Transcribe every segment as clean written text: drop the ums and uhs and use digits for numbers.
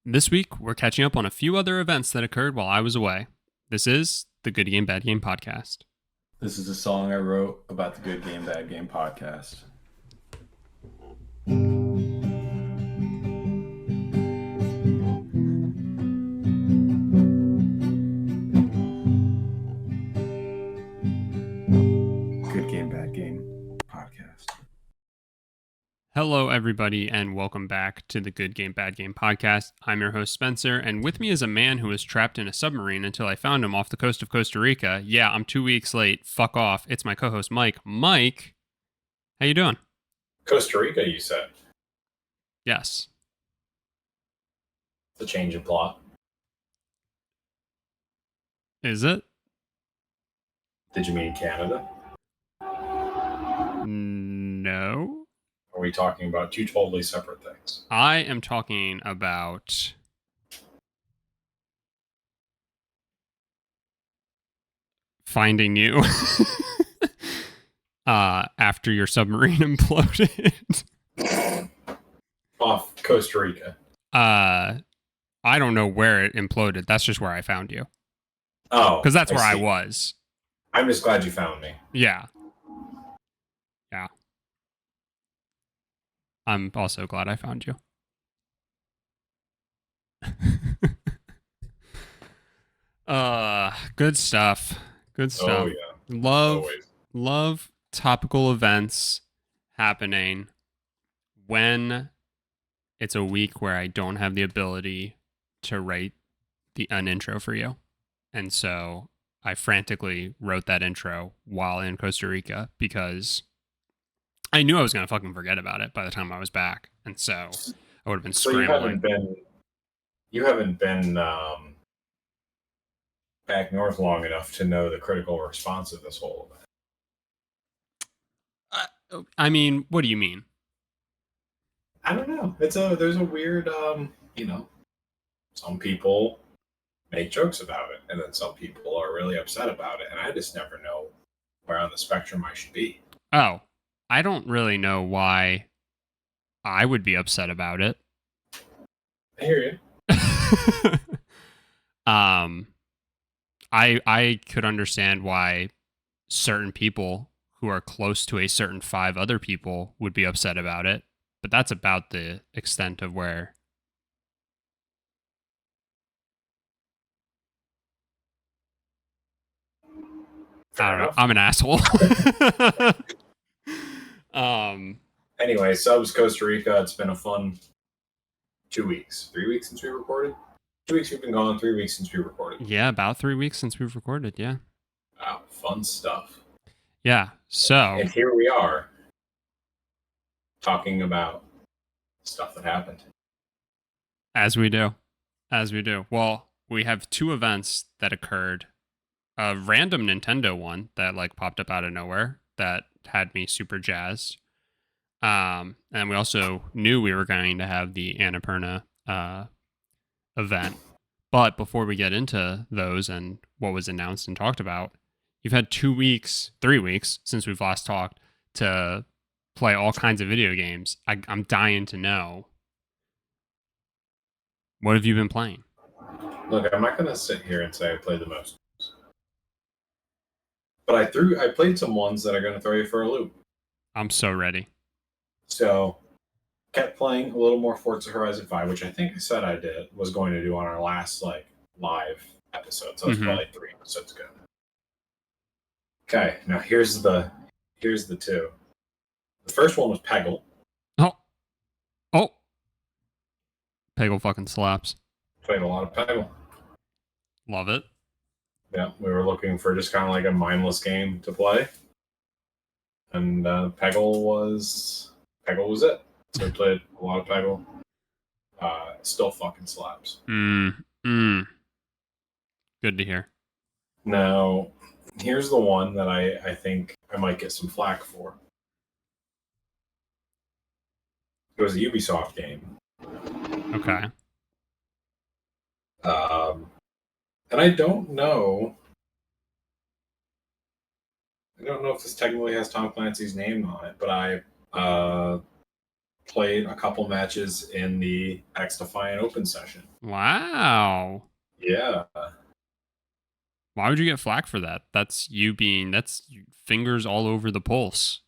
This week, we're catching up on a few other events that occurred while I was away. This is the Good Game, Bad Game podcast. This is a song I wrote about the Good Game, Bad Game podcast. Good Game, Bad Game podcast. Hello, everybody, and welcome back to the Good Game, Bad Game podcast. I'm your host, Spencer, and with me is a man who was trapped in a submarine until I found him off the coast of Costa Rica. Yeah, I'm 2 weeks late. Fuck off. It's my co-host, Mike. Mike, how you doing? Costa Rica, you said? Yes. The change in plot. Is it? Did you mean Canada? No. Are we talking about two totally separate things? I am talking about finding you after your submarine imploded. Off Costa Rica. I don't know where it imploded. That's just where I found you. Oh. Because that's where I see. was. I'm just glad you found me. Yeah. Yeah. I'm also glad I found you. Good stuff. Good stuff. Oh, yeah. Love topical events happening when it's a week where I don't have the ability to write an intro for you. And so I frantically wrote that intro while in Costa Rica because I knew I was going to fucking forget about it by the time I was back. And so I would have been scrambling. You haven't been back north long enough to know the critical response of this whole event. I mean, what do you mean? I don't know. There's a weird, some people make jokes about it, and then some people are really upset about it, and I just never know where on the spectrum I should be. Oh, I don't really know why I would be upset about it. I hear you. I could understand why certain people who are close to a certain 5 other people would be upset about it, but that's about the extent of where. I don't know. I'm an asshole. Anyway, subs Costa Rica. It's been a fun 2 weeks. 3 weeks since we recorded? 2 weeks we've been gone, 3 weeks since we recorded. Yeah, about 3 weeks since we've recorded, yeah. Wow, fun stuff. Yeah, so. And here we are, talking about stuff that happened. As we do. Well, we have 2 events that occurred. A random Nintendo one that popped up out of nowhere that had me super jazzed. And we also knew we were going to have the Annapurna event. But before we get into those and what was announced and talked about, you've had 3 weeks since we've last talked to play all kinds of video games. I'm dying to know. What have you been playing? Look, I'm not going to sit here and say I played the most. But I played some ones that are going to throw you for a loop. I'm so ready. So, kept playing a little more Forza Horizon 5, which I think I said I was going to do on our last live episode. So it's probably 3 episodes ago. Okay, now here's the 2. The first one was Peggle. Oh. Peggle fucking slaps. Played a lot of Peggle. Love it. Yeah, we were looking for just kind of a mindless game to play. And Peggle was it. So I played a lot of Peggle. Still fucking slaps. Good to hear. Now, here's the one that I think I might get some flack for. It was a Ubisoft game. Okay. And I don't know if this technically has Tom Clancy's name on it, but played a couple matches in the X Defiant Open session. Wow. Yeah. Why would you get flack for that? That's fingers all over the pulse.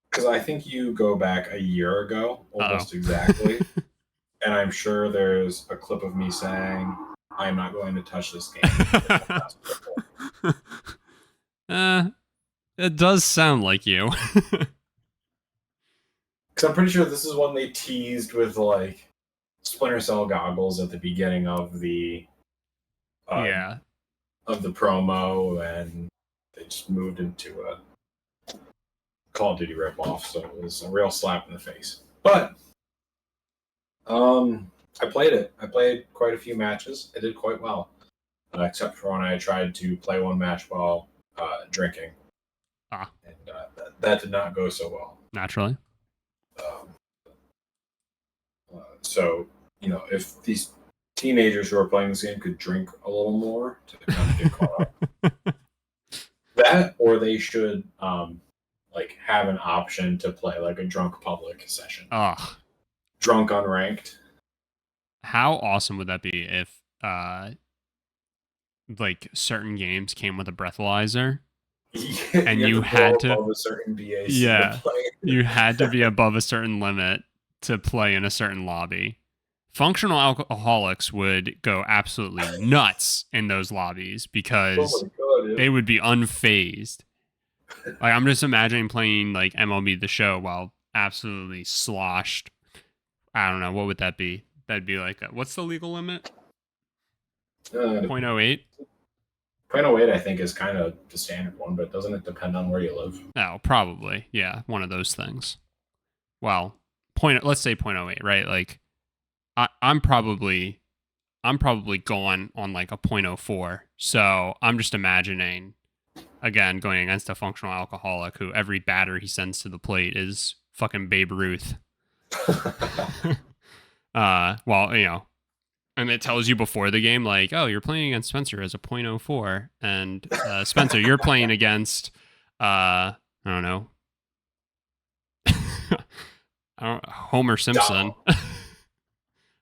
Because I think you go back a year ago, almost Uh-oh. exactly, and I'm sure there's a clip of me saying, I'm not going to touch this game. It does sound like you. Because I'm pretty sure this is one they teased with like Splinter Cell goggles at the beginning of the Yeah. of the promo, and they just moved into a Call of Duty ripoff, so it was a real slap in the face. But I played it. I played quite a few matches. I did quite well, except for when I tried to play one match while drinking, and that did not go so well. Naturally. So, if these teenagers who are playing this game could drink a little more to kind of get caught up, that, or they should have an option to play like a drunk public session. Drunk unranked. How awesome would that be if certain games came with a breathalyzer? And you had to above a certain BAC yeah, to play. You had to be above a certain limit to play in a certain lobby. Functional alcoholics would go absolutely nuts in those lobbies because they would be unfazed. Like, I'm just imagining playing like MLB The Show while absolutely sloshed. I don't know, what would that be? That'd be like what's the legal limit? 0.08. 0.08, I think, is kind of the standard one, but doesn't it depend on where you live? Oh, probably. Yeah, one of those things. Well, let's say 0.08, right? Like, I'm probably going on like a 0.04. So I'm just imagining, again, going against a functional alcoholic who every batter he sends to the plate is fucking Babe Ruth. And it tells you before the game, like, oh, you're playing against Spencer as a 0.04, and Spencer, you're playing against, I don't know, Homer Simpson.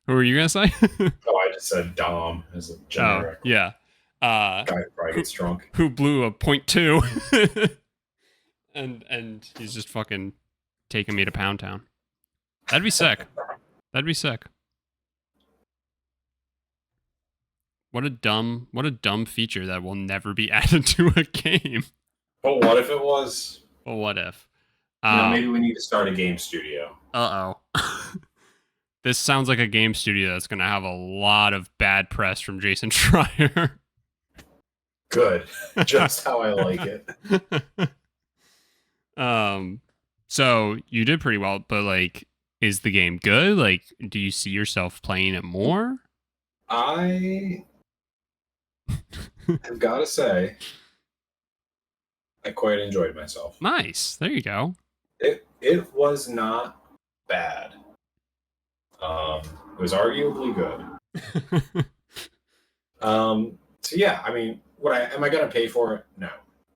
Who were you gonna say? I just said Dom as a generic. Oh, yeah. Guy probably gets drunk. Who blew a 0.2, and he's just fucking taking me to Pound Town. That'd be sick. That'd be sick. What a dumb feature that will never be added to a game. But what if it was? Well, what if? Maybe we need to start a game studio. This sounds like a game studio that's going to have a lot of bad press from Jason Schreier. Good. Just how I like it. So you did pretty well, but like, is the game good? Like, do you see yourself playing it more? I have got to say, I quite enjoyed myself. Nice. There you go. It was not bad. It was arguably good. So yeah, I mean, am I going to pay for it? No.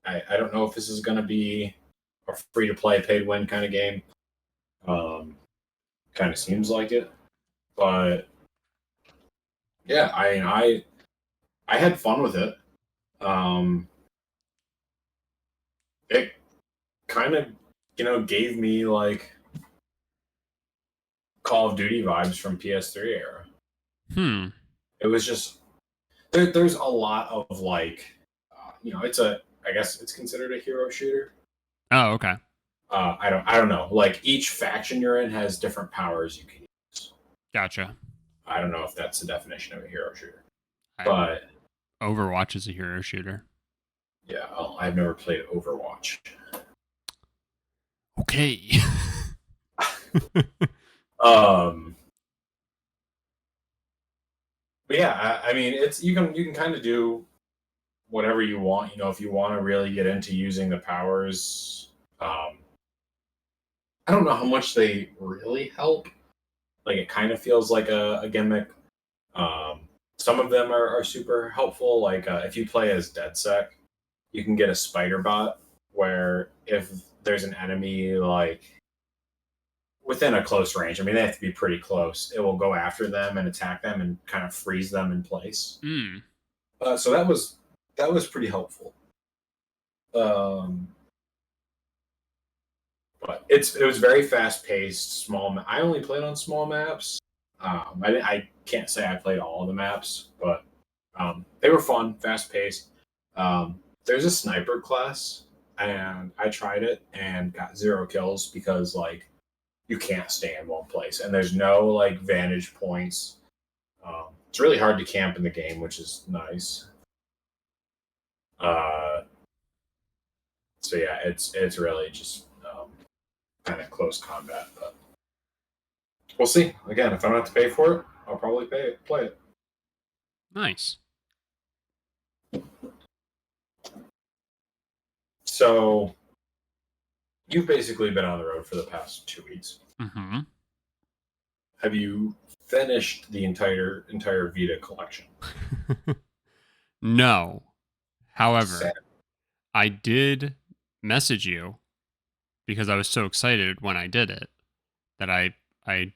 I don't know if this is going to be a free to play, pay to win kind of game. Kind of seems like it, but yeah, I had fun with it. It kind of, gave me like Call of Duty vibes from PS3 era. It was just there's a lot of like, I guess it's considered a hero shooter. Oh, okay. I don't know. Like, each faction you're in has different powers you can use. Gotcha. I don't know if that's the definition of a hero shooter, but Overwatch is a hero shooter. Yeah, I've never played Overwatch. Okay. But yeah, I mean, it's you can kind of do whatever you want. If you want to really get into using the powers, I don't know how much they really help. Like, it kind of feels like a gimmick. Some of them are super helpful. Like, if you play as DedSec, you can get a spider bot where if there's an enemy like within a close range. I mean, they have to be pretty close. It will go after them and attack them and kind of freeze them in place. So that was pretty helpful. But it was very fast paced. Small. I only played on small maps. I can't say I played all of the maps, but they were fun, fast paced. There's a sniper class, and I tried it and got 0 kills because like you can't stay in one place, and there's no like vantage points. It's really hard to camp in the game, which is nice. So yeah, it's really just kind of close combat, but we'll see. Again, if I don't have to pay for it, I'll probably play it. Nice. So you've basically been on the road for the past 2 weeks. Mm-hmm. Have you finished the entire Vita collection? No. However, Sad. I did message you because I was so excited when I did it that I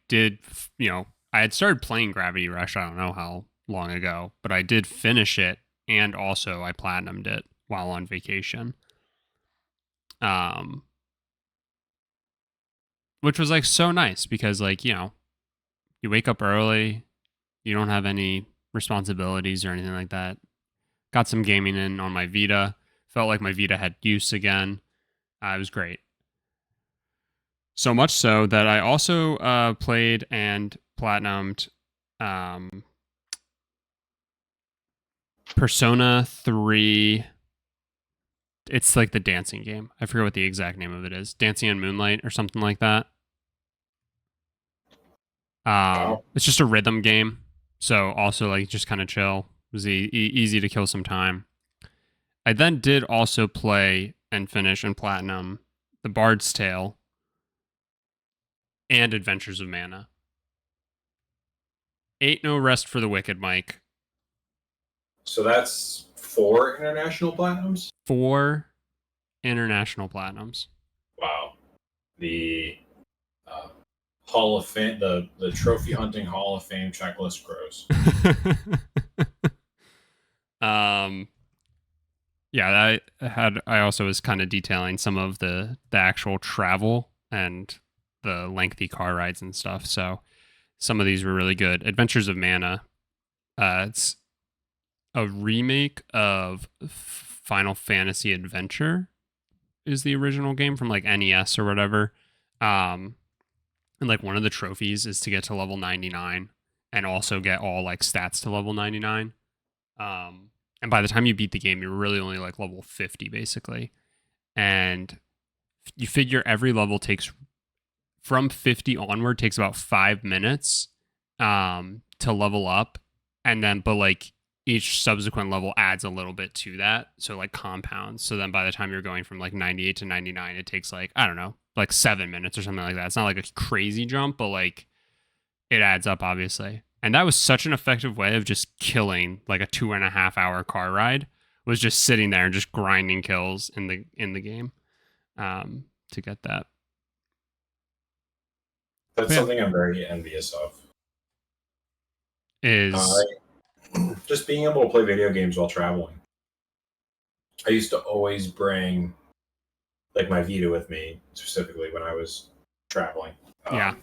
did, I had started playing Gravity Rush, I don't know how long ago, but I did finish it, and also I platinumed it while on vacation. Which was like so nice because like, you wake up early, you don't have any responsibilities or anything like that. Got some gaming in on my Vita. Felt like my Vita had use again. It was great. So much so that I also played and platinumed Persona 3. It's like the dancing game. I forget what the exact name of it is. Dancing in Moonlight or something like that. It's just a rhythm game. So also like just kind of chill. It was easy to kill some time. I then did also play and finish and platinum The Bard's Tale and Adventures of Mana. Ain't no rest for the wicked, Mike. So that's 4 international platinums? 4 international platinums. Wow. The Hall of Fame, the Trophy Hunting Hall of Fame checklist grows. Yeah, I also was kind of detailing some of the actual travel and the lengthy car rides and stuff. So some of these were really good. Adventures of Mana. It's a remake of Final Fantasy Adventure is the original game from like NES or whatever. And like one of the trophies is to get to level 99 and also get all like stats to level 99. And by the time you beat the game, you're really only like level 50 basically. And you figure every level takes from 50 onward takes about 5 minutes to level up. And then, but like each subsequent level adds a little bit to that. So like compounds. So then by the time you're going from like 98 to 99, it takes like, I don't know, like 7 minutes or something like that. It's not like a crazy jump, but like it adds up obviously. And that was such an effective way of just killing like a 2.5 hour car ride, was just sitting there and just grinding kills in the game to get that. That's something I'm very envious of. Is just being able to play video games while traveling. I used to always bring like my Vita with me, specifically when I was traveling. Yeah.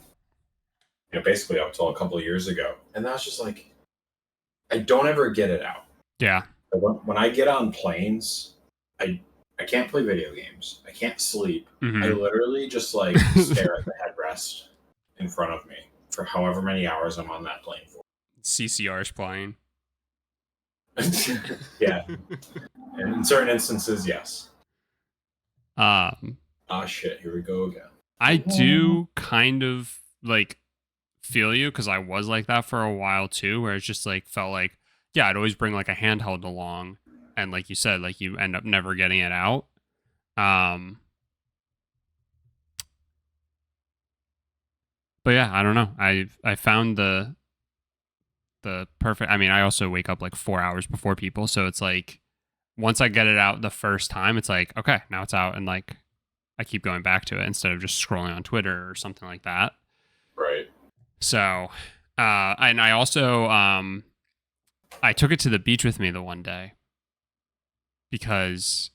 Basically up until a couple of years ago. And that's just like, I don't ever get it out. Yeah. When I get on planes, I can't play video games. I can't sleep. Mm-hmm. I literally just like stare at the headrest in front of me for however many hours I'm on that plane for. CCR's playing. Yeah. And in certain instances, yes. Shit, here we go again. I do kind of like feel you because I was like that for a while too, where it's just like felt like, yeah, I'd always bring like a handheld along, and like you said, like you end up never getting it out. But yeah, I don't know. I found the perfect. I mean, I also wake up like 4 hours before people, so it's like once I get it out the first time, it's like okay, now it's out in like I keep going back to it instead of just scrolling on Twitter or something like that. Right. So, and I also, I took it to the beach with me the one day because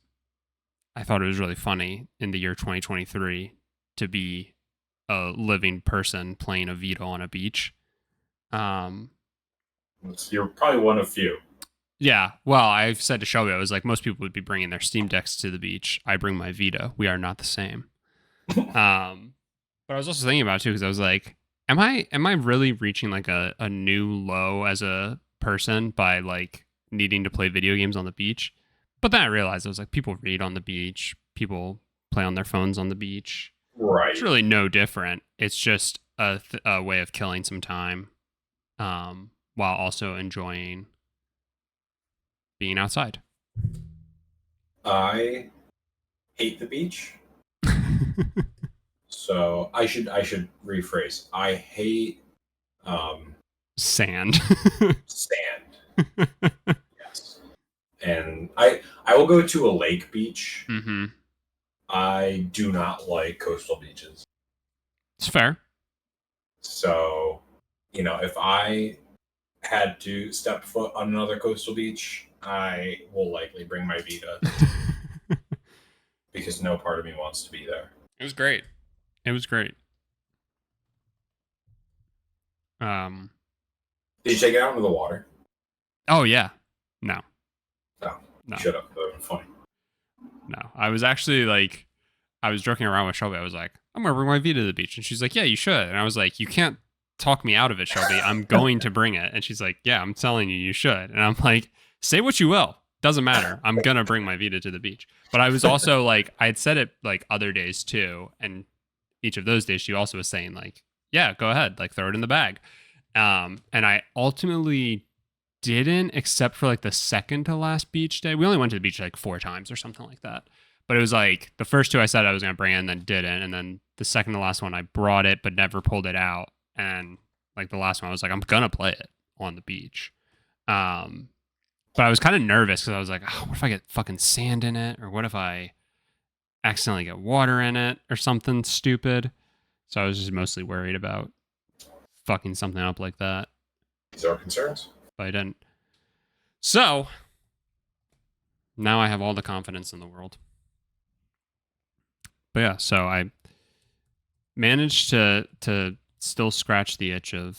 I thought it was really funny in the year 2023 to be a living person playing a Vita on a beach. You're probably one of few. Yeah, well, I've said to Shelby, I was like, most people would be bringing their Steam Decks to the beach. I bring my Vita. We are not the same. But I was also thinking about it too because I was like, am I really reaching like a new low as a person by like needing to play video games on the beach? But then I realized I was like, people read on the beach, people play on their phones on the beach. Right. It's really no different. It's just a way of killing some time, while also enjoying being outside. I hate the beach. So I should rephrase. I hate Sand. sand. Yes. And I will go to a lake beach. Mm-hmm. I do not like coastal beaches. It's fair. So, if I had to step foot on another coastal beach, I will likely bring my Vita because no part of me wants to be there. It was great. It was great. Did you take it out into the water? Oh yeah. No. No. No. Shut up. That would have been funny. No. I was actually like, I was joking around with Shelby. I was like, I'm gonna bring my Vita to the beach, and she's like, yeah, you should. And I was like, you can't talk me out of it, Shelby. I'm going to bring it. And she's like, yeah, I'm telling you, you should. And I'm like, say what you will. Doesn't matter. I'm gonna bring my Vita to the beach. But I was also like, I had said it like other days too, and each of those days she also was saying like, yeah, go ahead, like throw it in the bag. And I ultimately didn't, except for like the second to last beach day. We only went to the beach like 4 times or something like that. But it was like the first 2 I said I was gonna bring it and then didn't, and then the second to last one I brought it but never pulled it out. And like the last one I was like, I'm gonna play it on the beach. But I was kind of nervous because I was like, oh, what if I get fucking sand in it, or what if I accidentally get water in it or something stupid. So I was just mostly worried about fucking something up like that. These are concerns. But I didn't. So now I have all the confidence in the world. But yeah, so I managed to still scratch the itch of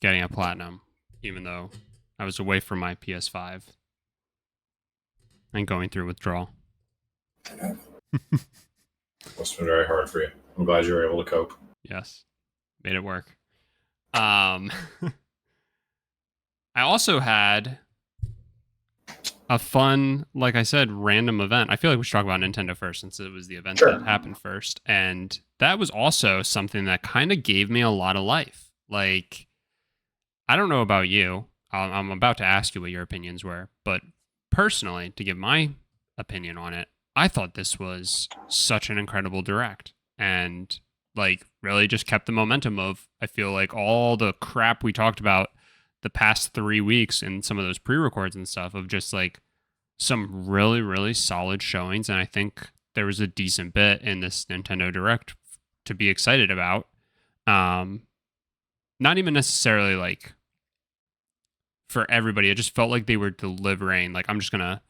getting a platinum, even though I was away from my PS5 and going through withdrawal. Must have been very hard for you. I'm glad you were able to cope. Yes, made it work. I also had a fun, like I said, random event. I feel like we should talk about Nintendo first since it was the event that happened first. And that was also something that kind of gave me a lot of life. Like, I don't know about you. I'm about to ask you what your opinions were. But personally, to give my opinion on it, I thought this was such an incredible direct. And like really just kept the momentum of, I feel like all the crap we talked about the past 3 weeks and some of those pre-records and stuff of just like some really, really solid showings. And I think there was a decent bit in this Nintendo Direct to be excited about. Not even necessarily like for everybody. It just felt like they were delivering. Like, I'm just going to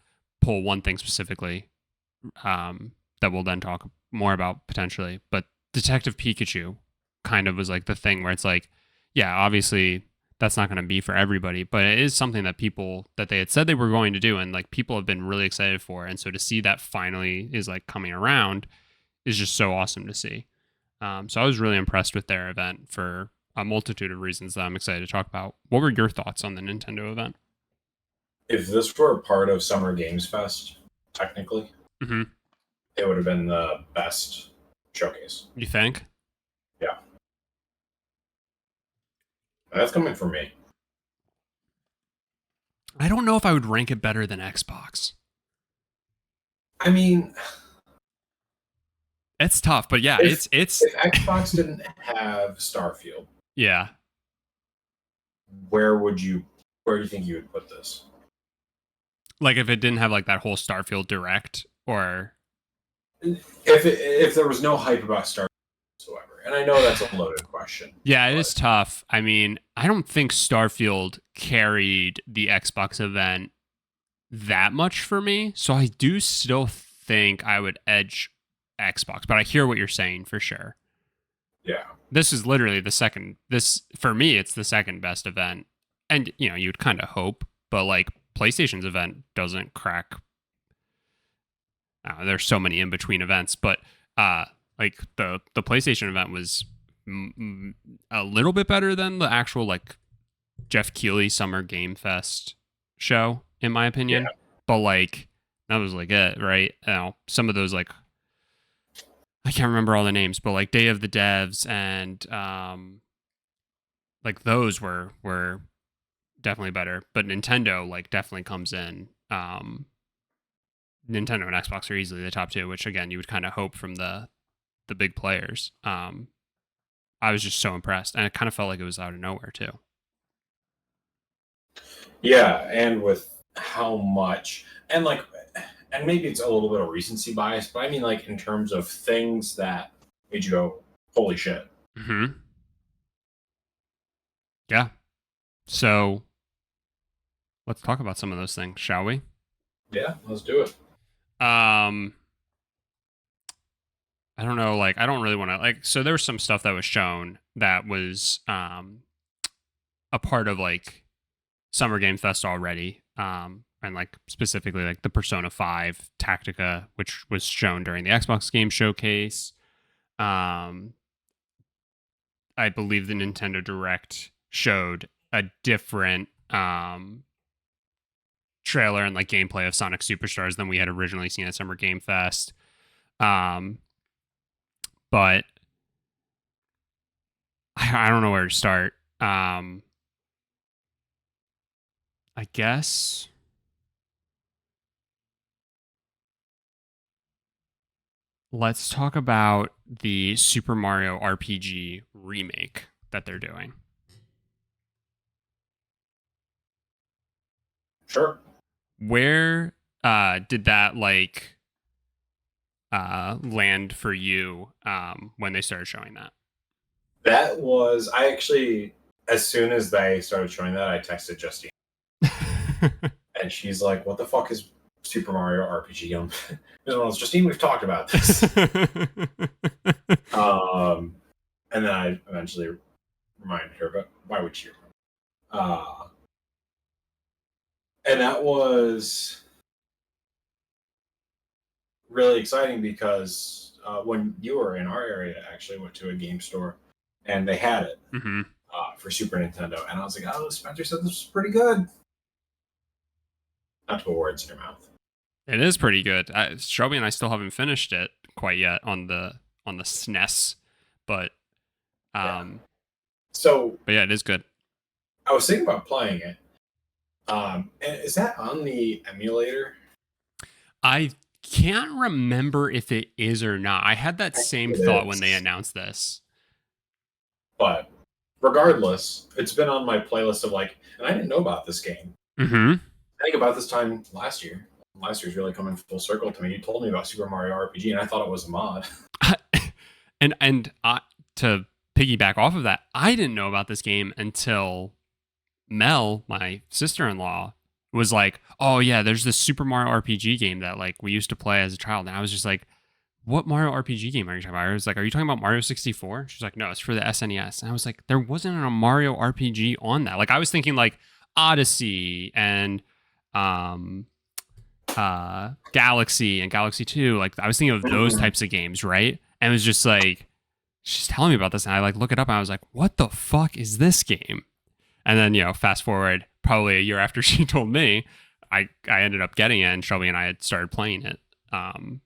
pull one thing specifically that we'll then talk more about potentially. But Detective Pikachu kind of was like the thing where it's like, yeah, obviously that's not going to be for everybody, but it is something that they had said they were going to do, and like people have been really excited for. And so to see that finally is like coming around is just so awesome to see. So I was really impressed with their event for a multitude of reasons that I'm excited to talk about. What were your thoughts on the Nintendo event? If this were a part of Summer Games Fest, technically, it would have been the best showcase. You think? Yeah. That's coming from me. I don't know if I would rank it better than Xbox. I mean, it's tough, but yeah, if Xbox didn't have Starfield, yeah, where do you think you would put this? Like if it didn't have like that whole Starfield Direct, or if there was no hype about Starfield whatsoever, and I know that's a loaded question. Yeah, it is tough. I mean, I don't think Starfield carried the Xbox event that much for me, so I do still think I would edge Xbox, but I hear what you're saying for sure. Yeah. This is literally the second. This for me, it's the second best event, and you'd kind of hope, but like PlayStation's event doesn't crack. There's so many in between events, but like the PlayStation event was a little bit better than the actual like Jeff Keighley Summer Game Fest show, in my opinion. Yeah. But like that was like it, right? Some of those like I can't remember all the names, but like Day of the Devs and like those were definitely better. But Nintendo like definitely comes in. Nintendo and Xbox are easily the top two, which again you would kind of hope from the big players. I was just so impressed, and it kind of felt like it was out of nowhere too. Yeah, and with how much, and like, and maybe it's a little bit of recency bias, but I mean, like, in terms of things that made you go, holy shit. Mm-hmm. Yeah. So let's talk about some of those things, shall we? Yeah, let's do it. I don't know, like, I don't really want to, like, so there was some stuff that was shown that was a part of, like, Summer Game Fest already, and, like, specifically, like, the Persona 5 Tactica, which was shown during the Xbox Game Showcase. I believe the Nintendo Direct showed a different trailer and, like, gameplay of Sonic Superstars than we had originally seen at Summer Game Fest. But I don't know where to start. I guess let's talk about the Super Mario RPG remake that they're doing. Sure. Where did that like land for you when they started showing that? That was, I actually, as soon as they started showing that, I texted Justine. And she's like, what the fuck is Super Mario RPG? Justine, we've talked about this. And then I eventually reminded her, but why would you? And that was really exciting because when you were in our area, I actually went to a game store and they had it for Super Nintendo. And I was like, oh, Spencer said this was pretty good. Not to put words in your mouth. It is pretty good. Shelby and I still haven't finished it quite yet on the SNES, but but yeah, it is good. I was thinking about playing it. And is that on the emulator? I can't remember if it is or not. I had that same thought when they announced this. But regardless, it's been on my playlist of like, and I didn't know about this game. Mm-hmm. I think about this time last year. Last year's really coming full circle to me. You told me about Super Mario RPG, and I thought it was a mod. and to piggyback off of that, I didn't know about this game until Mel, my sister-in-law, was like, "Oh yeah, there's this Super Mario RPG game that like we used to play as a child." And I was just like, "What Mario RPG game are you talking about?" I was like, "Are you talking about Mario 64?" She's like, "No, it's for the SNES." And I was like, "There wasn't a Mario RPG on that." Like I was thinking like Odyssey and Galaxy and Galaxy 2. Like I was thinking of those types of games, right? And it was just like she's telling me about this, and I like look it up, and I was like, "What the fuck is this game?" And then fast forward probably a year after she told me, I ended up getting it, and Shelby and I had started playing it on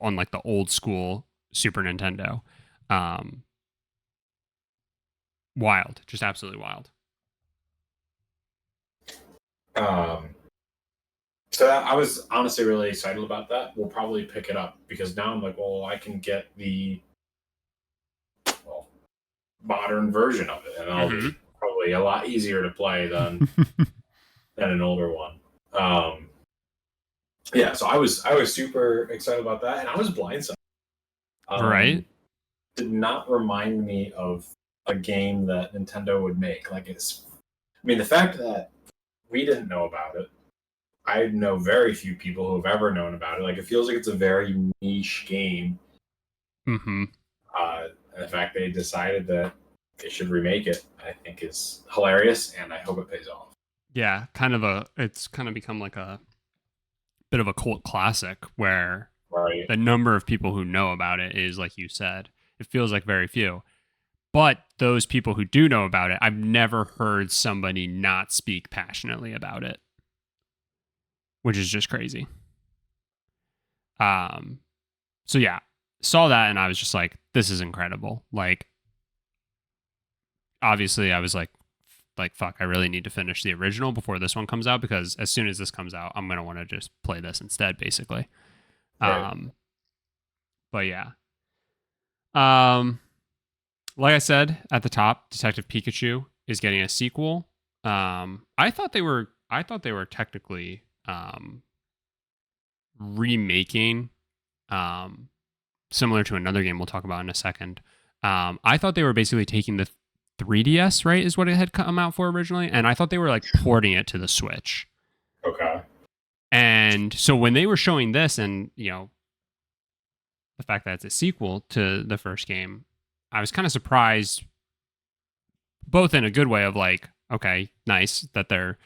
like the old school Super Nintendo. Wild, just absolutely wild. So I was honestly really excited about that. We'll probably pick it up because now I'm like, well, I can get the modern version of it, and it'll be probably a lot easier to play than an older one. Yeah, so I was super excited about that, and I was blindsided. Right? Did not remind me of a game that Nintendo would make. Like I mean, the fact that we didn't know about it, I know very few people who have ever known about it. Like, it feels like it's a very niche game. Mm-hmm. And the fact they decided that they should remake it, I think, is hilarious, and I hope it pays off. Yeah, it's kind of become like a bit of a cult classic where Right. the number of people who know about it is, like you said, it feels like very few. But those people who do know about it, I've never heard somebody not speak passionately about it, which is just crazy. So yeah, saw that and I was just like, this is incredible. Like, obviously I was like fuck, I really need to finish the original before this one comes out, because as soon as this comes out, I'm gonna want to just play this instead, basically. Right. But yeah. Like I said at the top, Detective Pikachu is getting a sequel. I thought they were technically remaking, similar to another game we'll talk about in a second. I thought they were basically taking the 3DS, right, is what it had come out for originally, and I thought they were like porting it to the Switch. Okay. And so when they were showing this, and the fact that it's a sequel to the first game, I was kind of surprised, both in a good way of like, okay, nice that they're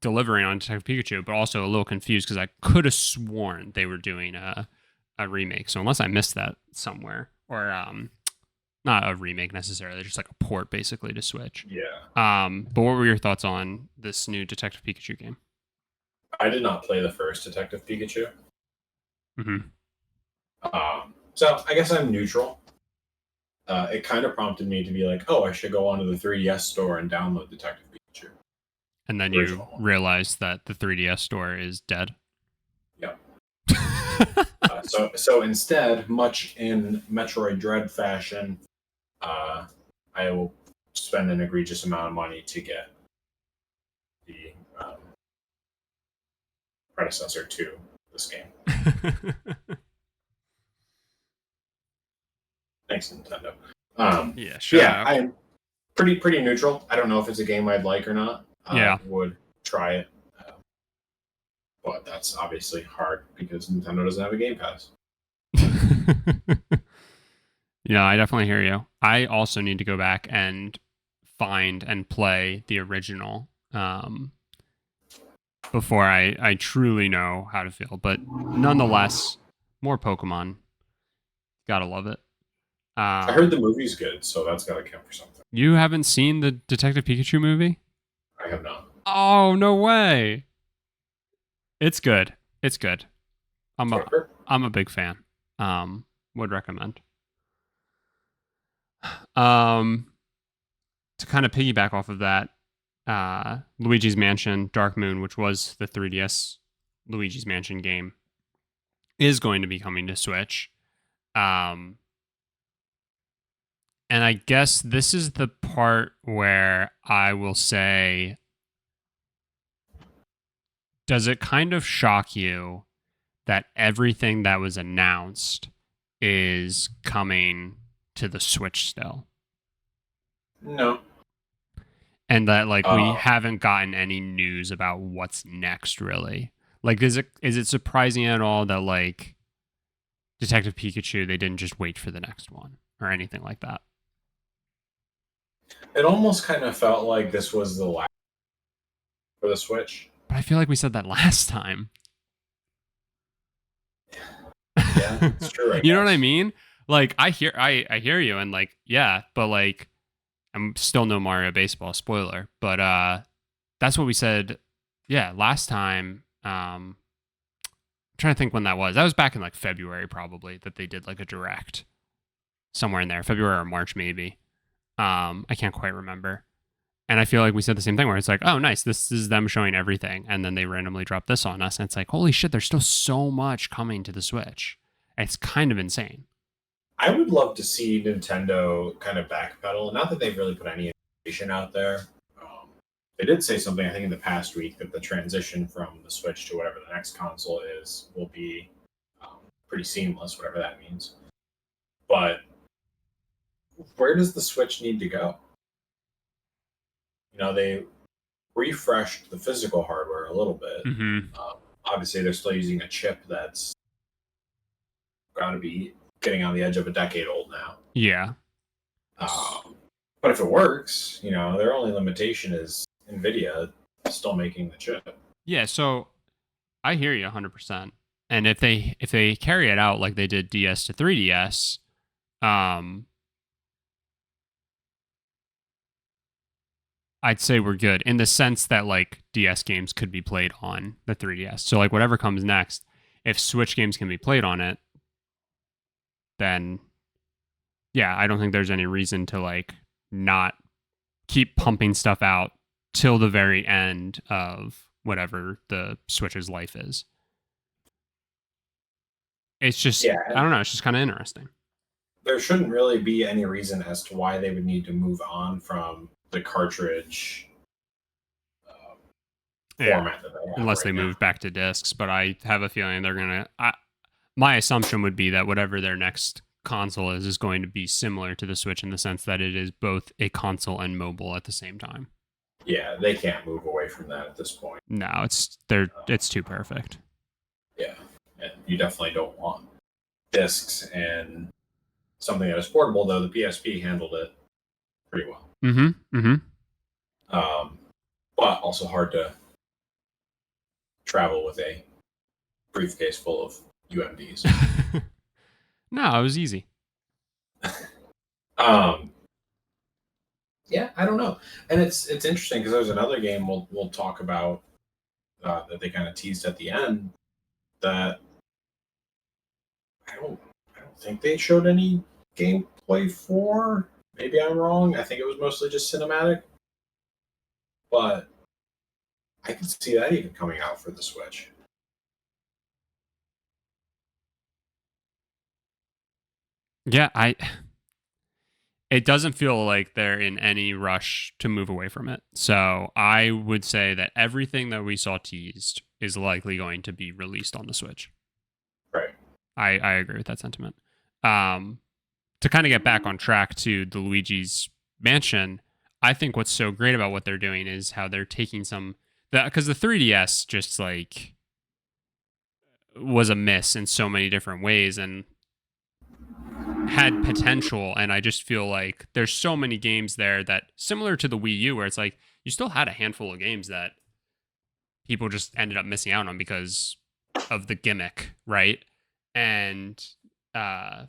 delivering on Detective Pikachu, but also a little confused because I could have sworn they were doing a remake. So unless I missed that somewhere, or not a remake necessarily, just like a port basically to Switch. Yeah. But what were your thoughts on this new Detective Pikachu game? I did not play the first Detective Pikachu. Mm-hmm. So I guess I'm neutral. It kind of prompted me to be like, oh, I should go onto the 3DS store and download Detective Pikachu. And then you realized that the 3DS store is dead. Yep. So instead, much in Metroid Dread fashion, I will spend an egregious amount of money to get the predecessor to this game. Thanks, Nintendo. Yeah, sure. Yeah, I'm pretty neutral. I don't know if it's a game I'd like or not. Yeah. I would try it. But that's obviously hard because Nintendo doesn't have a Game Pass. Yeah, I definitely hear you. I also need to go back and find and play the original before I truly know how to feel. But nonetheless, more Pokemon. Gotta love it. I heard the movie's good, so that's got to count for something. You haven't seen the Detective Pikachu movie? I have not. Oh, no way. It's good. It's good. I'm a big fan. Would recommend. To kind of piggyback off of that, Luigi's Mansion Dark Moon, which was the 3DS Luigi's Mansion game, is going to be coming to Switch. And I guess this is the part where I will say, does it kind of shock you that everything that was announced is coming to the Switch still? No. And that like we haven't gotten any news about what's next, really? Like, is it surprising at all that like Detective Pikachu, they didn't just wait for the next one or anything like that? It almost kind of felt like this was the last for the Switch. But I feel like we said that last time. Yeah, it's true. You know what I mean? Like, I hear you, and like, yeah, but like, I'm still no Mario Baseball spoiler, but that's what we said. Yeah, last time. I'm trying to think when that was. That was back in like February, probably, that they did like a direct somewhere in there, February or March maybe. I can't quite remember. And I feel like we said the same thing where it's like, oh, nice, this is them showing everything, and then they randomly drop this on us, and it's like, holy shit, there's still so much coming to the Switch. It's kind of insane. I would love to see Nintendo kind of backpedal. Not that they've really put any information out there. they did say something, I think, in the past week that the transition from the Switch to whatever the next console is will be pretty seamless, whatever that means. But where does the Switch need to go? They refreshed the physical hardware a little bit. Mm-hmm. Obviously, they're still using a chip that's got to be getting on the edge of a decade old now. Yeah. But if it works, their only limitation is NVIDIA still making the chip. Yeah, so I hear you 100%. And if they carry it out like they did DS to 3DS, I'd say we're good in the sense that like DS games could be played on the 3DS. So like whatever comes next, if Switch games can be played on it, then yeah, I don't think there's any reason to like not keep pumping stuff out till the very end of whatever the Switch's life is. It's just, I don't know, it's just kind of interesting. There shouldn't really be any reason as to why they would need to move on from the cartridge format that they have unless they move back to discs. But I have a feeling they're going to... My assumption would be that whatever their next console is going to be similar to the Switch in the sense that it is both a console and mobile at the same time. Yeah, they can't move away from that at this point. No, it's too perfect. Yeah, and you definitely don't want discs and something that is portable, though the PSP handled it pretty well. But also hard to travel with a briefcase full of UMDs. No, it was easy. Yeah, I don't know, and it's interesting because there's another game we'll talk about that they kind of teased at the end that I don't think they showed any gameplay for. Maybe I'm wrong. I think it was mostly just cinematic, but I could see that even coming out for the Switch. Yeah, it doesn't feel like they're in any rush to move away from it. So I would say that everything that we saw teased is likely going to be released on the Switch. Right. I agree with that sentiment. To kind of get back on track to the Luigi's Mansion, I think what's so great about what they're doing is how they're taking because the 3DS just like was a miss in so many different ways and had potential, and I just feel like there's so many games there that similar to the Wii U where it's like you still had a handful of games that people just ended up missing out on because of the gimmick, right? And I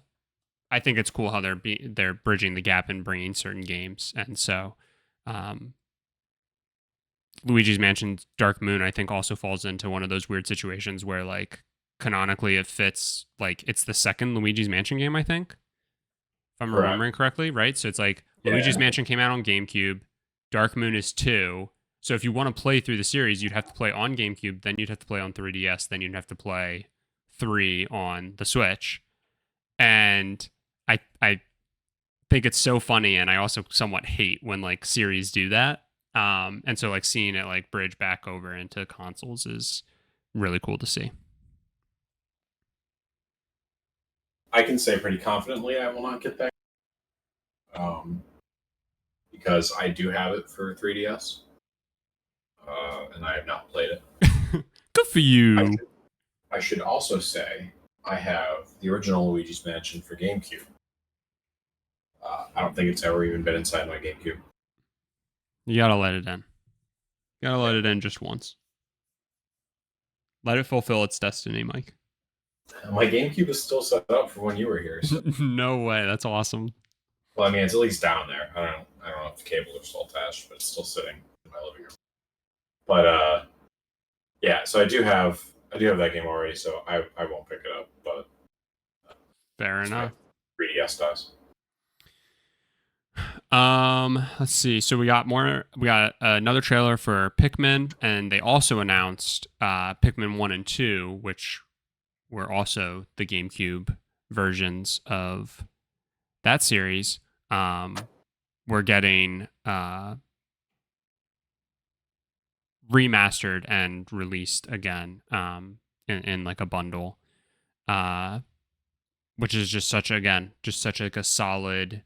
think it's cool how they're bridging the gap and bringing certain games. And so Luigi's Mansion Dark Moon I think also falls into one of those weird situations where like canonically it fits, like it's the second Luigi's Mansion game I think, if I'm remembering correctly, right? So it's like Luigi's Mansion came out on GameCube, Dark Moon is 2. So if you want to play through the series, you'd have to play on GameCube, then you'd have to play on 3DS, then you'd have to play 3 on the Switch. And I think it's so funny, and I also somewhat hate when like series do that. And so like seeing it like bridge back over into consoles is really cool to see. I can say pretty confidently I will not get that. Because I do have it for 3DS. And I have not played it. Good for you. I should also say I have the original Luigi's Mansion for GameCube. I don't think it's ever even been inside my GameCube. You gotta let it in. You gotta let it in just once. Let it fulfill its destiny, Mike. My GameCube is still set up from when you were here. So. No way. That's awesome. Well, I mean, it's at least down there. I don't know if the cables are still attached, but it's still sitting in my living room. But yeah. So I do have that game already, so I won't pick it up. But fair enough. 3DS does. Let's see. So we got another trailer for Pikmin, and they also announced Pikmin 1 and 2, which were also the GameCube versions of that series. We're getting remastered and released again in like a bundle, which is just such like a solid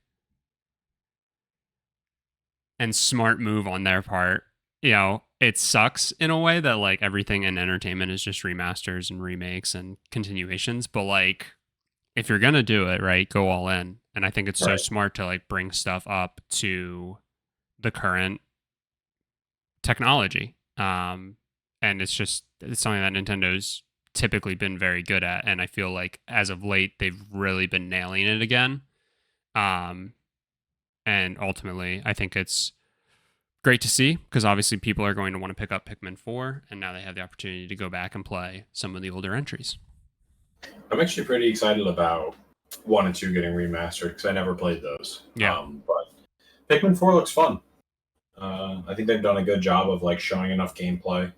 and smart move on their part. You know, it sucks in a way that like everything in entertainment is just remasters and remakes and continuations, but like if you're gonna do it right, go all in. And I think it's so Right. smart to like bring stuff up to the current technology. And it's something that Nintendo's typically been very good at, and I feel like as of late they've really been nailing it again. Um, and ultimately, I think it's great to see because obviously people are going to want to pick up Pikmin 4, and now they have the opportunity to go back and play some of the older entries. I'm actually pretty excited about 1 and 2 getting remastered because I never played those. Yeah. But Pikmin 4 looks fun. I think they've done a good job of like showing enough gameplay.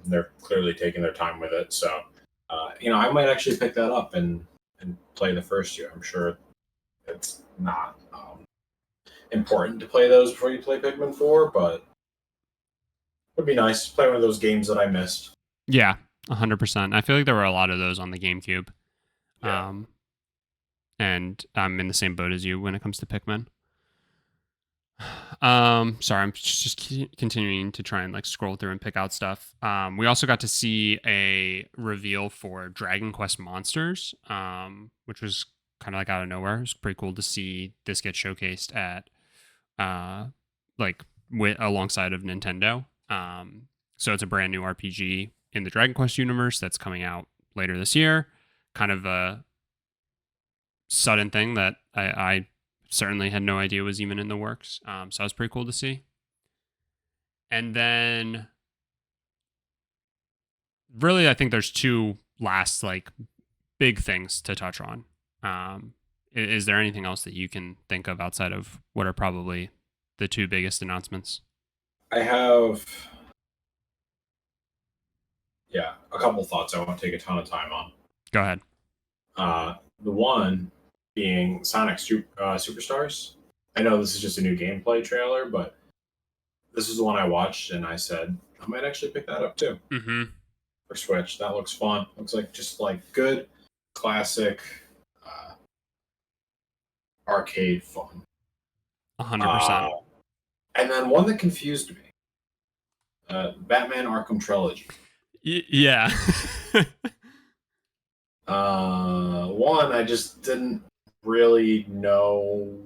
They're clearly taking their time with it, so I might actually pick that up and play the first 2. I'm sure it's not important to play those before you play Pikmin 4, but it would be nice to play one of those games that I missed. Yeah, 100%. I feel like there were a lot of those on the GameCube. Yeah. And I'm in the same boat as you when it comes to Pikmin. Sorry, I'm just continuing to try and like scroll through and pick out stuff. We also got to see a reveal for Dragon Quest Monsters, which was kind of like out of nowhere. It was pretty cool to see this get showcased at, alongside of Nintendo. So it's a brand new RPG in the Dragon Quest universe that's coming out later this year. Kind of a sudden thing that I certainly had no idea was even in the works. So that was pretty cool to see. And then really, I think there's two last like big things to touch on. Is there anything else that you can think of outside of what are probably the two biggest announcements? I have, a couple thoughts I won't take a ton of time on. Go ahead. The one being Sonic Superstars. I know this is just a new gameplay trailer, but this is the one I watched and I said, I might actually pick that up too. Mm-hmm. For Switch. That looks fun. Looks like just like good, classic arcade fun. 100%. And then one that confused me. Batman Arkham Trilogy. Yeah. One, I just didn't really know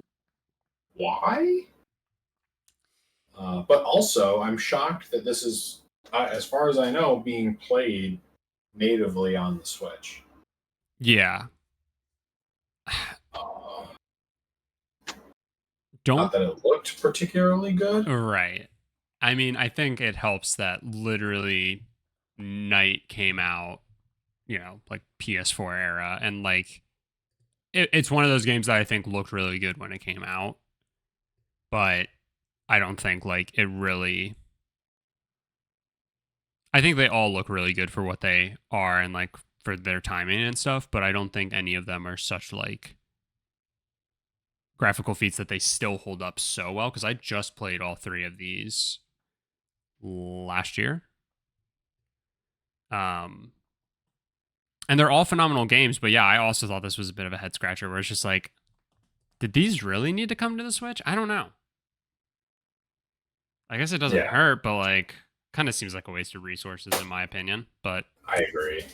why. But also, I'm shocked that this is, as far as I know, being played natively on the Switch. Yeah. Not that it looked particularly good. Right. I mean, I think it helps that literally Night came out, like PS4 era, and like it's one of those games that I think looked really good when it came out, but I don't think like it really. I think they all look really good for what they are and like for their timing and stuff, but I don't think any of them are such like graphical feats that they still hold up so well, because I just played all three of these last year. And they're all phenomenal games, but yeah, I also thought this was a bit of a head scratcher where it's just like, did these really need to come to the Switch? I don't know. I guess it doesn't hurt, but like kind of seems like a waste of resources in my opinion. But I agree.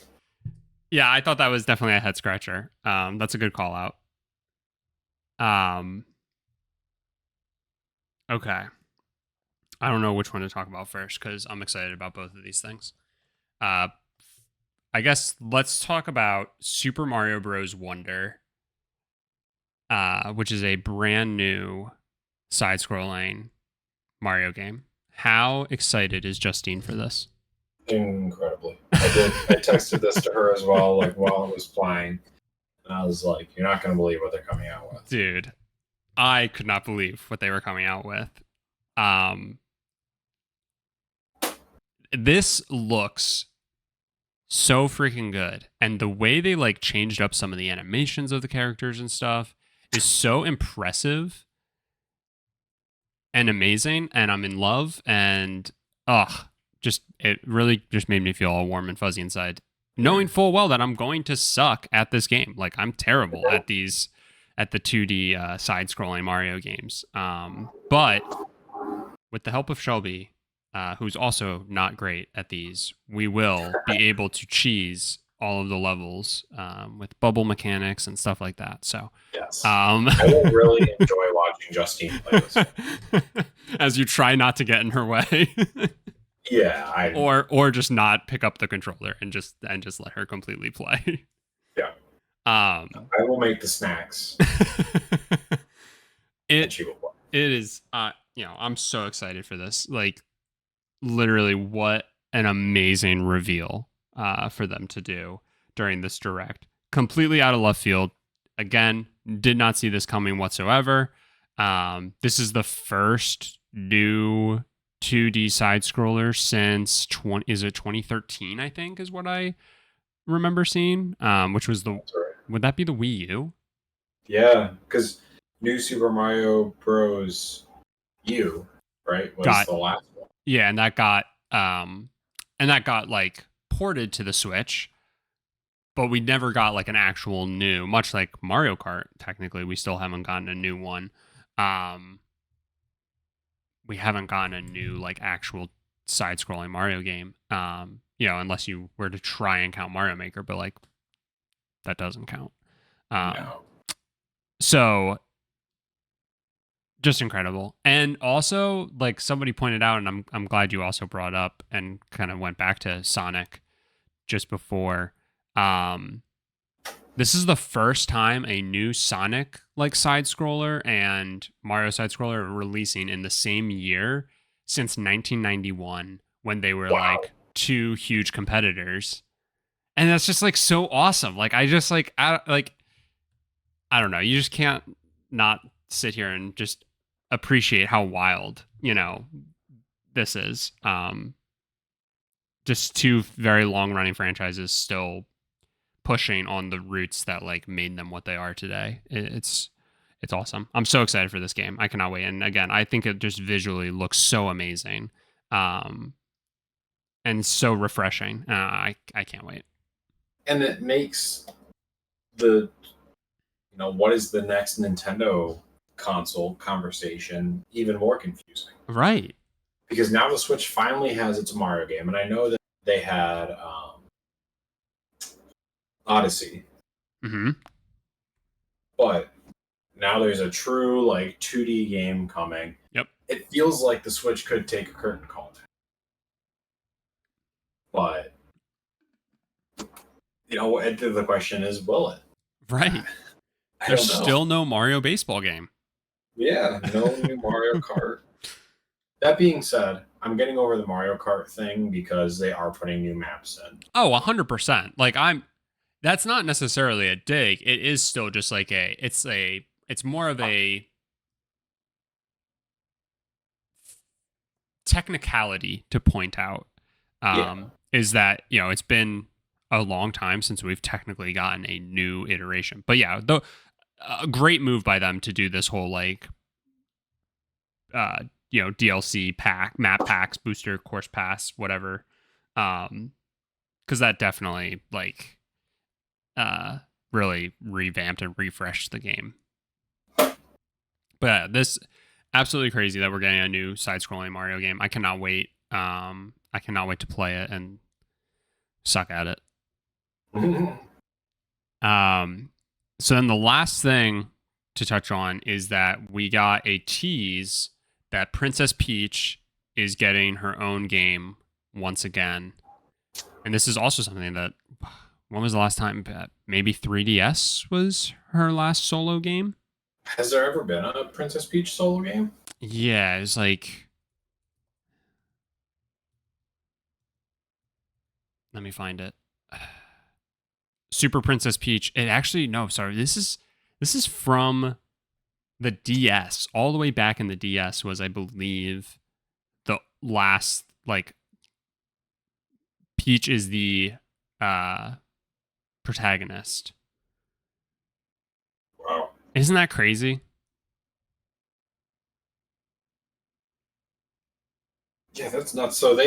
Yeah, I thought that was definitely a head scratcher. That's a good call out. Okay. I don't know which one to talk about first because I'm excited about both of these things. I guess let's talk about Super Mario Bros. Wonder, which is a brand new side-scrolling Mario game. How excited is Justine for this? Incredibly. I texted this to her as well, like while it was playing. And I was like, you're not going to believe what they're coming out with. Dude, I could not believe what they were coming out with. This looks so freaking good. And the way they like changed up some of the animations of the characters and stuff is so impressive and amazing. And I'm in love. And just it really just made me feel all warm and fuzzy inside, knowing full well that I'm going to suck at this game. Like I'm terrible at the 2D side-scrolling Mario games. But with the help of Shelby, who's also not great at these, we will be able to cheese all of the levels with bubble mechanics and stuff like that. So, Yes. I will really enjoy watching Justine play this. As you try not to get in her way. Yeah, or just not pick up the controller and just let her completely play. Yeah. I will make the snacks. And she will play. It is I'm so excited for this. Like literally what an amazing reveal for them to do during this direct. Completely out of left field. Again, did not see this coming whatsoever. This is the first new 2D side scroller since 2013, I think is what I remember seeing. Which was would that be the Wii U? Yeah, because New Super Mario Bros. U, right, was the last one. Yeah, and that got like ported to the Switch, but we never got like an actual new, much like Mario Kart, technically, we still haven't gotten a new one. We haven't gotten a new like actual side-scrolling Mario game. Unless you were to try and count Mario Maker, but like that doesn't count. No. So just incredible. And also, like somebody pointed out, and I'm glad you also brought up and kind of went back to Sonic just before. This is the first time a new Sonic like side scroller and Mario side scroller are releasing in the same year since 1991, when they were like two huge competitors. And that's just like so awesome. Like I just I don't know. You just can't not sit here and just appreciate how wild, this is. Just two very long running franchises still pushing on the roots that like made them what they are today. It's awesome. I'm so excited for this game. I cannot wait. And again, I think it just visually looks so amazing. And so refreshing. I can't wait. And it makes the what is the next Nintendo console conversation even more confusing. Right. Because now the Switch finally has its Mario game, and I know that they had Odyssey. Mm-hmm. But now there's a true like 2D game coming. Yep. It feels like the Switch could take a curtain call now. But the question is, will it? Right. There's still no Mario baseball game. Yeah, no new Mario Kart. That being said, I'm getting over the Mario Kart thing because they are putting new maps in. Oh, 100%. Like that's not necessarily a dig. It is still just like it's more of a technicality to point out. Is that, it's been a long time since we've technically gotten a new iteration. But yeah, a great move by them to do this whole like DLC pack, map packs, booster, course pass, whatever. Because that definitely like really revamped and refreshed the game. But yeah, this absolutely crazy that we're getting a new side-scrolling Mario game. I cannot wait. I cannot wait to play it and suck at it. So then the last thing to touch on is that we got a tease that Princess Peach is getting her own game once again. And this is also something that, when was the last time? Maybe 3DS was her last solo game? Has there ever been a Princess Peach solo game? Yeah, it was like... Let me find it. Super Princess Peach. It actually, no, sorry. This is from the DS. All the way back in the DS was, I believe, the last, like, Peach is the protagonist. Wow. Isn't that crazy? Yeah, that's nuts. So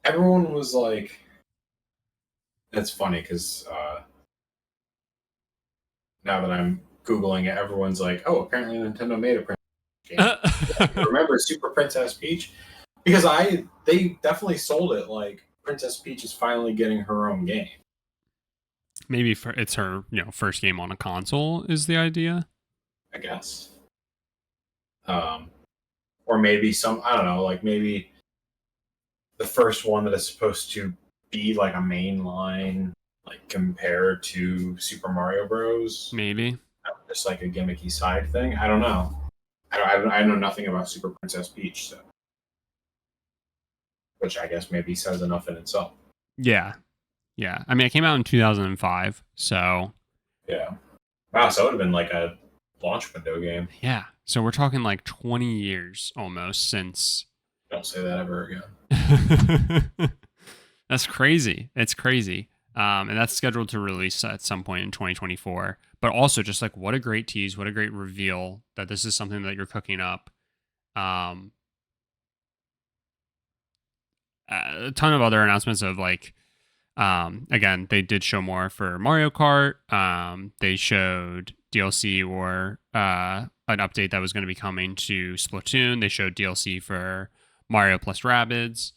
everyone was like, that's funny because now that I'm Googling it, everyone's like, oh, apparently Nintendo made a Princess Peach game. Remember Super Princess Peach? Because they definitely sold it like Princess Peach is finally getting her own game. Maybe it's her, first game on a console is the idea. I guess. Or maybe I don't know, like maybe the first one that is supposed to be like a mainline, like compared to Super Mario Bros. Maybe. Just like a gimmicky side thing. I don't know. I know nothing about Super Princess Peach, so which I guess maybe says enough in itself. Yeah. Yeah. I mean, it came out in 2005, so. Yeah. Wow, so it would have been like a launch window game. Yeah. So we're talking like 20 years almost since. Don't say that ever again. That's crazy. It's crazy. And that's scheduled to release at some point in 2024. But also just like what a great tease, what a great reveal that this is something that you're cooking up. A ton of other announcements of like, again, they did show more for Mario Kart. They showed DLC or an update that was going to be coming to Splatoon. They showed DLC for Mario plus Rabbids.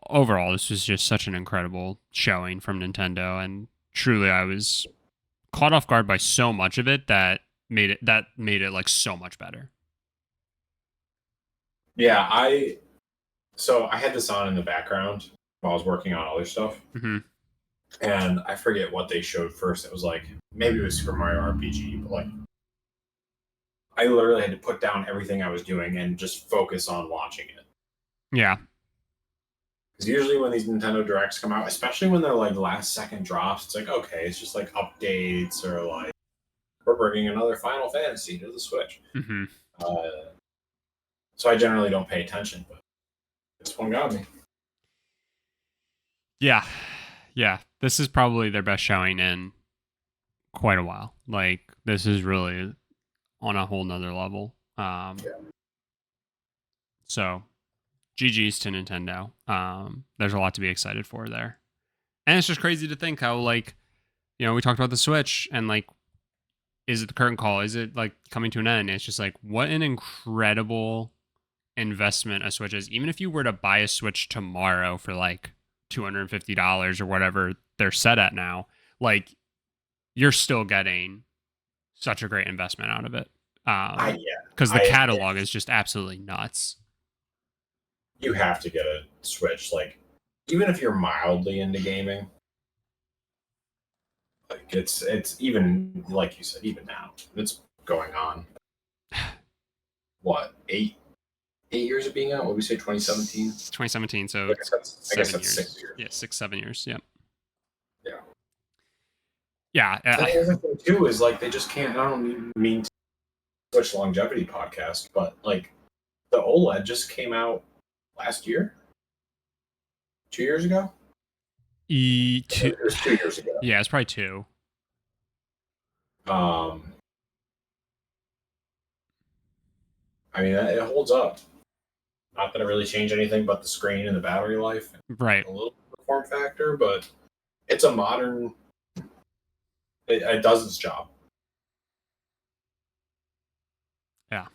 Overall, this was just such an incredible showing from Nintendo, and truly, I was caught off guard by so much of it that made it like so much better. Yeah, I had this on in the background while I was working on other stuff, and I forget what they showed first. It was like maybe it was Super Mario RPG, but like I literally had to put down everything I was doing and just focus on watching it. Yeah. Because usually when these Nintendo Directs come out, especially when they're like last second drops, it's like, okay, it's just like updates or like we're bringing another Final Fantasy to the Switch. So I generally don't pay attention, but this one got me. Yeah. Yeah. This is probably their best showing in quite a while. Like, this is really on a whole nother level. So GG's to Nintendo. There's a lot to be excited for there. And it's just crazy to think how, like, we talked about the Switch and, like, is it the curtain call? Is it, like, coming to an end? It's just, like, what an incredible investment a Switch is. Even if you were to buy a Switch tomorrow for, like, $250 or whatever they're set at now, like, you're still getting such a great investment out of it. Because the catalog is just absolutely nuts. You have to get a Switch, like, even if you're mildly into gaming, like it's even, like you said, even now it's going on what 8 years of being out. What did we say, 2017? 2017, so I guess that's 6 years. Yeah, 6-7 years. Yep. Yeah. The other thing too is like they just can't. I don't mean to Switch longevity podcast, but like the OLED just came out last year, 2 years ago. It was 2 years ago. Yeah, it's probably 2. I mean, it holds up. Not that it really changed anything but the screen and the battery life. Right. A little bit of form factor, but it's a modern. It does its job. Yeah.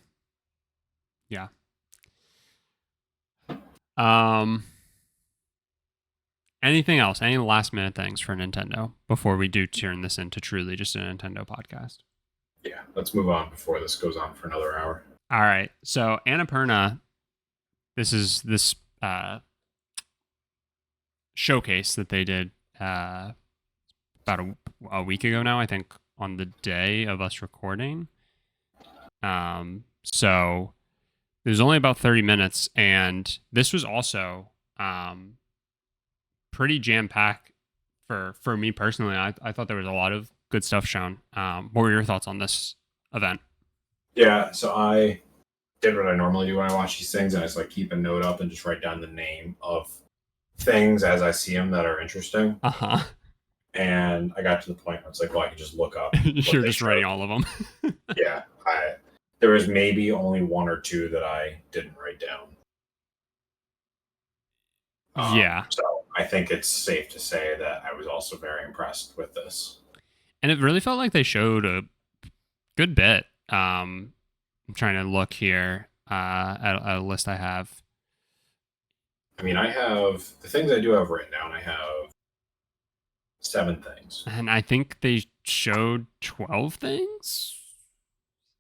Anything else? Any last minute things for Nintendo before we do turn this into truly just a Nintendo podcast? Yeah, let's move on before this goes on for another hour. All right. So Annapurna, this is this showcase that they did about a week ago now, I think, on the day of us recording. So it was only about 30 minutes, and this was also pretty jam-packed for me personally. I thought there was a lot of good stuff shown. What were your thoughts on this event? Yeah, so I did what I normally do when I watch these things, and I just like keep a note up and just write down the name of things as I see them that are interesting. And I got to the point where it's like, well, I can just look up. You're just writing all of them. Yeah, There was maybe only one or two that I didn't write down. Yeah. So I think it's safe to say that I was also very impressed with this. And it really felt like they showed a good bit. I'm trying to look here at a list I have. I mean, I have the things I do have written down. I have 7 things. And I think they showed 12 things,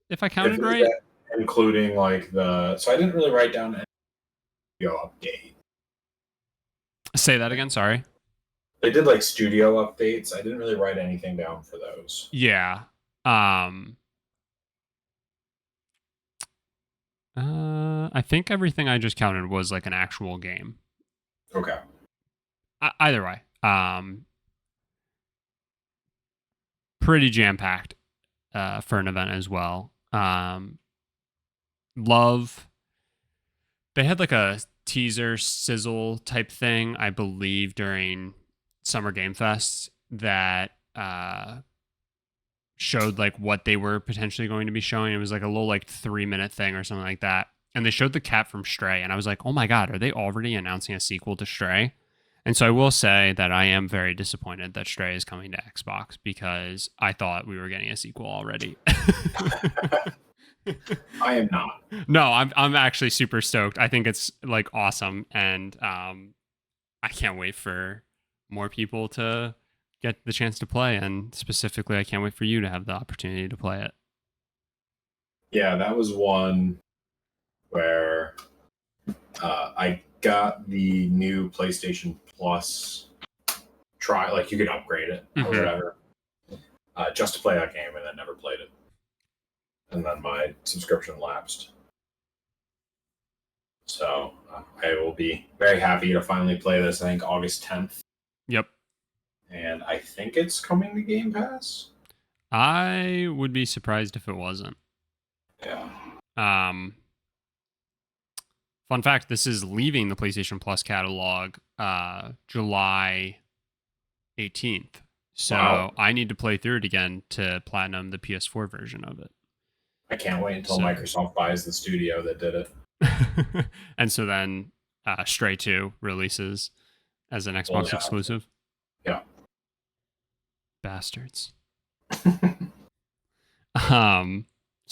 if I counted Is right. that including like so I didn't really write down any studio update. Say that again, sorry. They did like studio updates. I didn't really write anything down for those. Yeah. I think everything I just counted was like an actual game. Okay. Either way, pretty jam packed for an event as well. Love. They had like a teaser sizzle type thing, I believe, during Summer Game Fest that showed like what they were potentially going to be showing. It was like a little like 3-minute thing or something like that. And they showed the cat from Stray, and I was like, oh my God, are they already announcing a sequel to Stray? And so I will say that I am very disappointed that Stray is coming to Xbox because I thought we were getting a sequel already. I am not. No, I'm actually super stoked. I think it's like awesome, and I can't wait for more people to get the chance to play, and specifically, I can't wait for you to have the opportunity to play it. Yeah, that was one where I got the new PlayStation Plus try, like you could upgrade it or whatever, just to play that game, and then never played it. And then my subscription lapsed. So I will be very happy to finally play this, I think August 10th. Yep. And I think it's coming to Game Pass. I would be surprised if it wasn't. Yeah. Fun fact, this is leaving the PlayStation Plus catalog July 18th. So Wow. I need to play through it again to platinum the PS4 version of it. I can't wait until Microsoft buys the studio that did it. And so then Stray 2 releases as an Xbox exclusive. Yeah. Bastards. So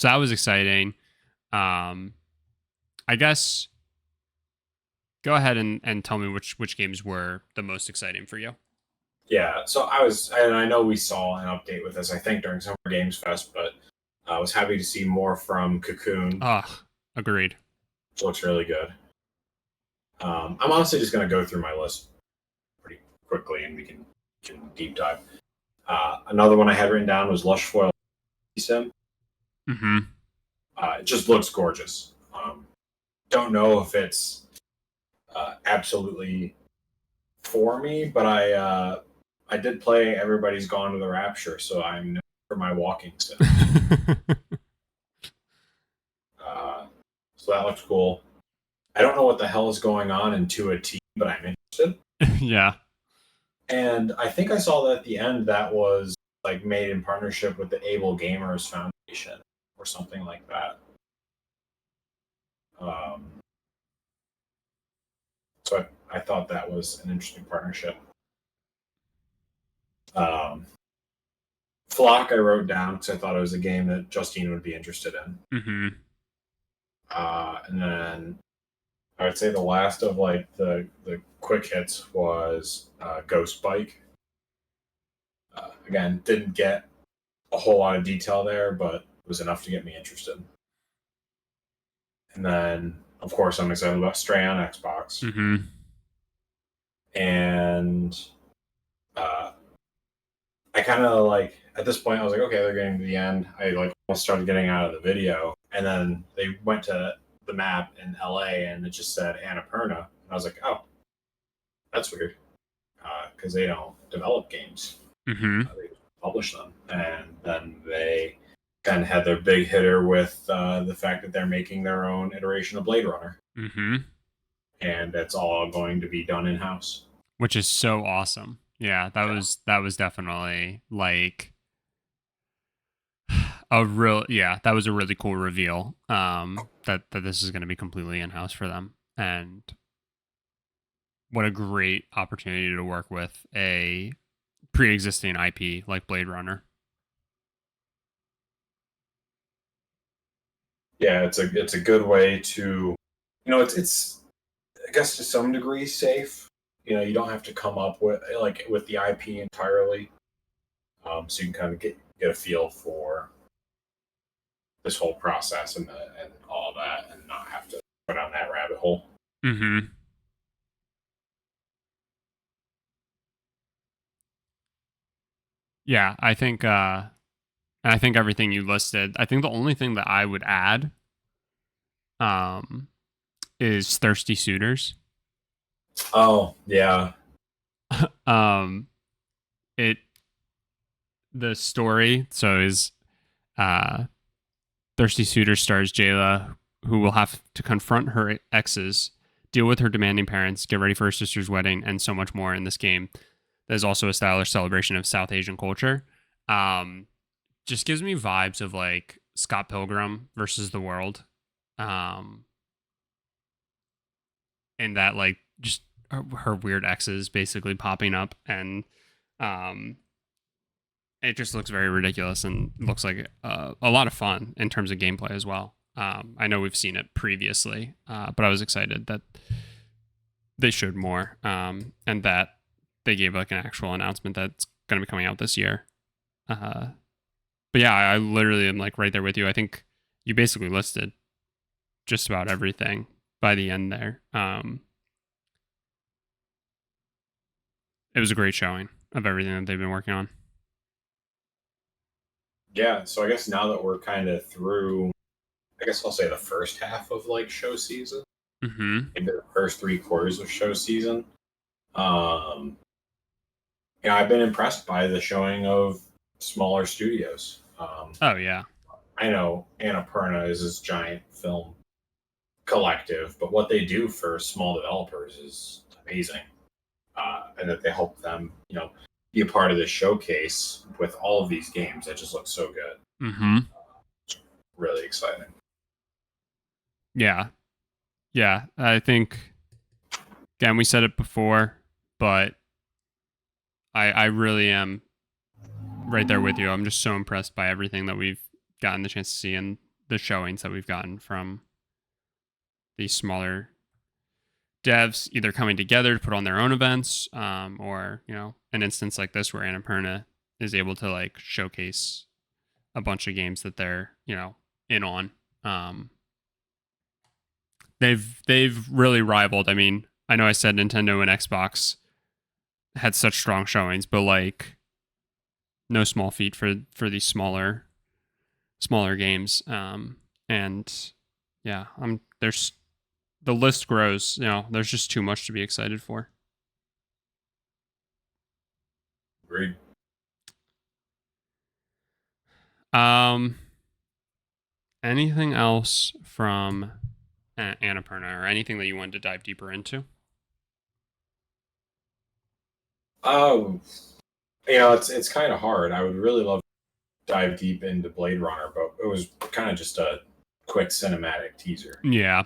that was exciting. I guess go ahead and tell me which games were the most exciting for you. Yeah, so I know we saw an update with this, I think, during Summer Games Fest, but I was happy to see more from Cocoon. Agreed. Which looks really good. I'm honestly just going to go through my list pretty quickly, and we can deep dive. Another one I had written down was Lush Foil Sim. Mm-hmm. It just looks gorgeous. Don't know if it's absolutely for me, but I did play Everybody's Gone to the Rapture, so I'm known for my walking sim. So that looks cool. I don't know what the hell is going on in 2T, but I'm interested. Yeah. And I think I saw that at the end that was like made in partnership with the Able Gamers Foundation or something like that. So I thought that was an interesting partnership. Flock I wrote down because I thought it was a game that Justine would be interested in. Mm-hmm. And then I would say the last of like the quick hits was Ghost Bike. Again, didn't get a whole lot of detail there, but it was enough to get me interested. And then, of course, I'm excited about Stray on Xbox. Mm-hmm. And I kind of like, at this point, I was like, okay, they're getting to the end. I like almost started getting out of the video. And then they went to the map in LA and it just said Annapurna. And I was like, oh, that's weird. Because they don't develop games. Mm-hmm. They publish them. And then they kind of had their big hitter with the fact that they're making their own iteration of Blade Runner. Mm-hmm. And it's all going to be done in-house. Which is so awesome. Yeah, that was definitely like that was a really cool reveal. That this is going to be completely in house for them, and what a great opportunity to work with a pre-existing IP like Blade Runner. Yeah, it's a good way to, it's I guess to some degree safe. You don't have to come up with the IP entirely, so you can kind of get a feel for this whole process and all that, and not have to go down that rabbit hole. Mm-hmm. Yeah, I think everything you listed. I think the only thing that I would add, um, is Thirsty Suitors. Oh yeah, um, it the story is uh Thirsty Suitors stars Jayla, who will have to confront her exes, deal with her demanding parents, get ready for her sister's wedding, and so much more in this game. There's also a stylish celebration of South Asian culture. Um, just gives me vibes of like Scott Pilgrim versus the World. Um, and that like just her weird exes basically popping up, and um it just looks very ridiculous and looks like a lot of fun in terms of gameplay as well. I know we've seen it previously, but I was excited that they showed more, and that they gave like an actual announcement that's going to be coming out this year. But yeah, I literally am like right there with you. I think you basically listed just about everything by the end there. It was a great showing of everything that they've been working on. yeah. So I guess now that we're kind of through, I guess I'll say the first half of like show season, Mm-hmm. maybe the first 3 quarters of show season. Um, I've been impressed by the showing of smaller studios. Oh yeah. I know Annapurna is this giant film collective, but what they do for small developers is amazing. And that they help them, be a part of the showcase with all of these games that just look so good. Mm-hmm. Really exciting. Yeah. Yeah. I think again we said it before, but I really am right there with you. I'm just so impressed by everything that we've gotten the chance to see and the showings that we've gotten from these smaller devs either coming together to put on their own events, or an instance like this where Annapurna is able to like showcase a bunch of games that they're in on. They've really rivaled. I mean, I know I said Nintendo and Xbox had such strong showings, but like no small feat for these smaller games. And yeah, there's the list grows. There's just too much to be excited for. Agreed. Anything else from Annapurna or anything that you wanted to dive deeper into? Oh, it's kind of hard. I would really love to dive deep into Blade Runner, but it was kind of just a quick cinematic teaser. Yeah.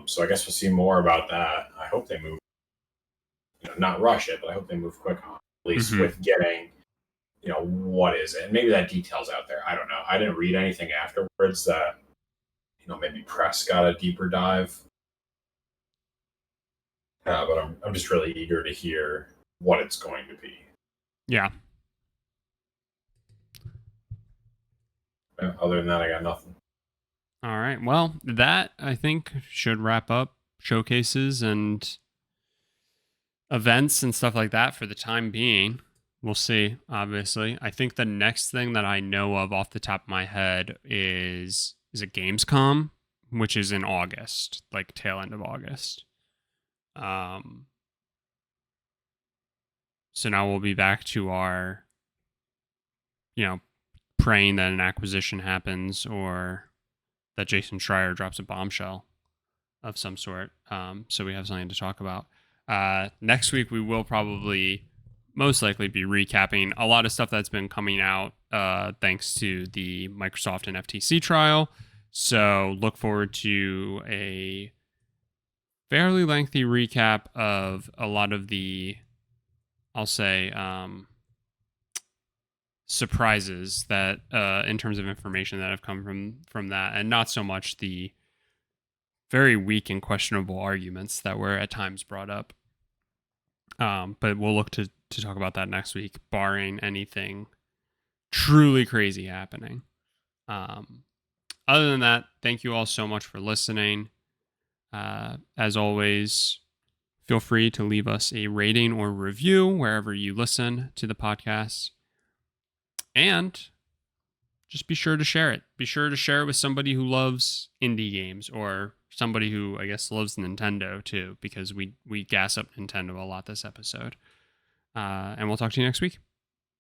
So I guess we'll see more about that. I hope they move, not rush it, but I hope they move quick on, at least with getting, what is it? And maybe that detail's out there. I don't know. I didn't read anything afterwards that, maybe press got a deeper dive. But I'm just really eager to hear what it's going to be. Yeah. Other than that, I got nothing. All right. Well, that I think should wrap up showcases and events and stuff like that for the time being. We'll see, obviously. I think the next thing that I know of off the top of my head is a Gamescom, which is in August, like tail end of August. So now we'll be back to our, praying that an acquisition happens or that Jason Schreier drops a bombshell of some sort. So we have something to talk about. Next week we will probably most likely be recapping a lot of stuff that's been coming out thanks to the Microsoft and FTC trial. So look forward to a fairly lengthy recap of a lot of the, I'll say, surprises that in terms of information that have come from that, and not so much the very weak and questionable arguments that were at times brought up. But we'll look to talk about that next week, barring anything truly crazy happening. Other than that, thank you all so much for listening. As always, feel free to leave us a rating or review wherever you listen to the podcast. And just be sure to share it. Be sure to share it with somebody who loves indie games, or somebody who, I guess, loves Nintendo too, because we gas up Nintendo a lot this episode. And we'll talk to you next week.